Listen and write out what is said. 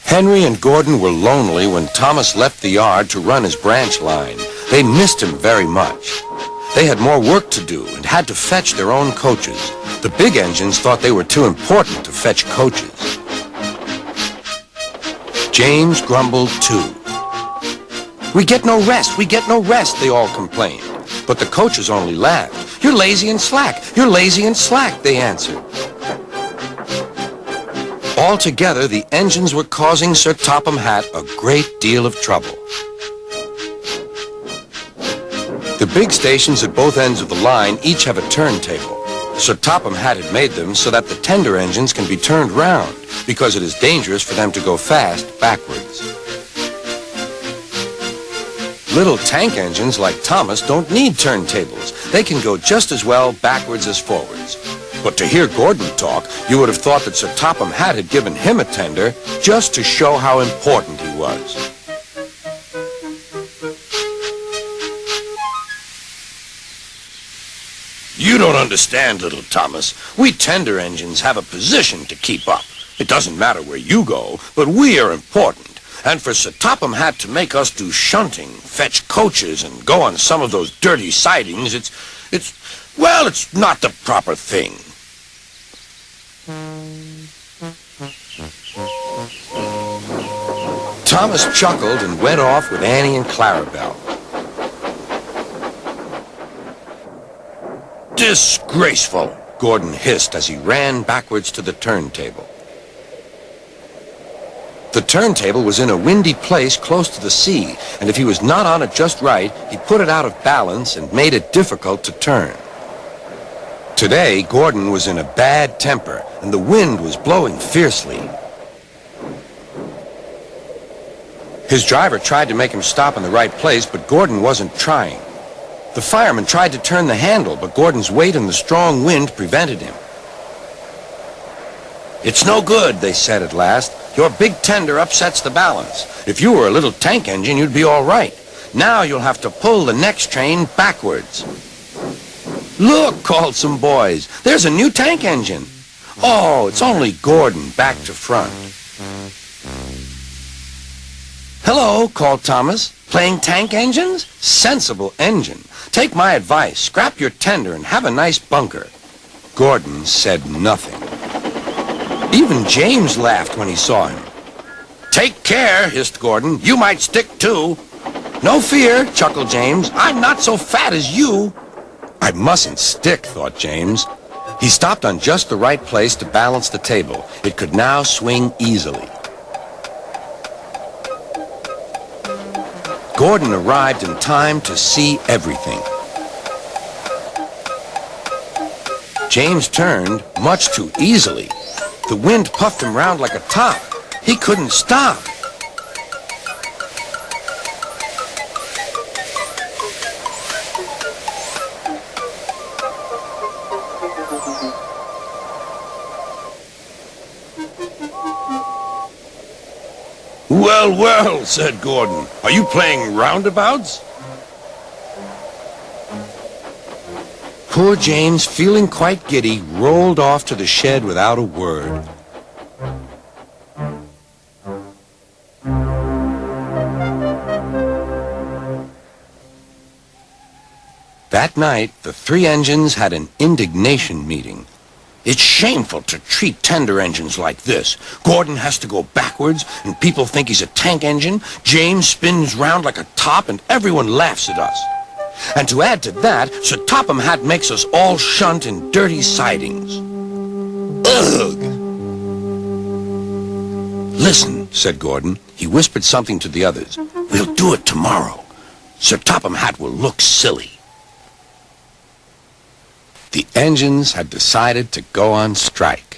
Henry and Gordon were lonely when Thomas left the yard to run his branch line. They missed him very much. They had more work to do and had to fetch their own coaches. The big engines thought they were too important to fetch coaches. James grumbled too. "We get no rest, we get no rest," they all complained. But the coaches only laughed. "You're lazy and slack, you're lazy and slack," they answered. Altogether, the engines were causing Sir Topham Hatt a great deal of trouble. The big stations at both ends of the line each have a turntable. Sir Topham Hatt had made them so that the tender engines can be turned round, because it is dangerous for them to go fast backwards. Little tank engines like Thomas don't need turntables. They can go just as well backwards as forwards. But to hear Gordon talk, you would have thought that Sir Topham Hatt had given him a tender just to show how important he was. "You don't understand, little Thomas. We tender engines have a position to keep up. It doesn't matter where you go, but we are important. And for Sir Topham Hatt to make us do shunting, fetch coaches, and go on some of those dirty sidings, it's not the proper thing." Thomas chuckled and went off with Annie and Clarabelle. "Disgraceful," Gordon hissed as he ran backwards to the turntable. The turntable was in a windy place close to the sea, and if he was not on it just right, he put it out of balance and made it difficult to turn. Today, Gordon was in a bad temper, and the wind was blowing fiercely. His driver tried to make him stop in the right place, but Gordon wasn't trying. The fireman tried to turn the handle, but Gordon's weight and the strong wind prevented him. "It's no good," they said at last. "Your big tender upsets the balance. If you were a little tank engine, you'd be all right. Now you'll have to pull the next train backwards." "Look," called some boys. "There's a new tank engine." "Oh, it's only Gordon back to front." "Hello," called Thomas. "Playing tank engines? Sensible engine. Take my advice. Scrap your tender and have a nice bunker." Gordon said nothing. Even James laughed when he saw him. "Take care," hissed Gordon. "You might stick too." "No fear," chuckled James. "I'm not so fat as you." "I mustn't stick," thought James. He stopped on just the right place to balance the table. It could now swing easily. Gordon arrived in time to see everything. James turned much too easily. The wind puffed him round like a top. He couldn't stop. "Well, well," said Gordon. "Are you playing roundabouts?" Poor James, feeling quite giddy, rolled off to the shed without a word. That night, the three engines had an indignation meeting. "It's shameful to treat tender engines like this. Gordon has to go backwards, and people think he's a tank engine. James spins round like a top, and everyone laughs at us. And to add to that, Sir Topham Hatt makes us all shunt in dirty sidings. Ugh!" "Listen," said Gordon. He whispered something to the others. "We'll do it tomorrow. Sir Topham Hatt will look silly." The engines had decided to go on strike.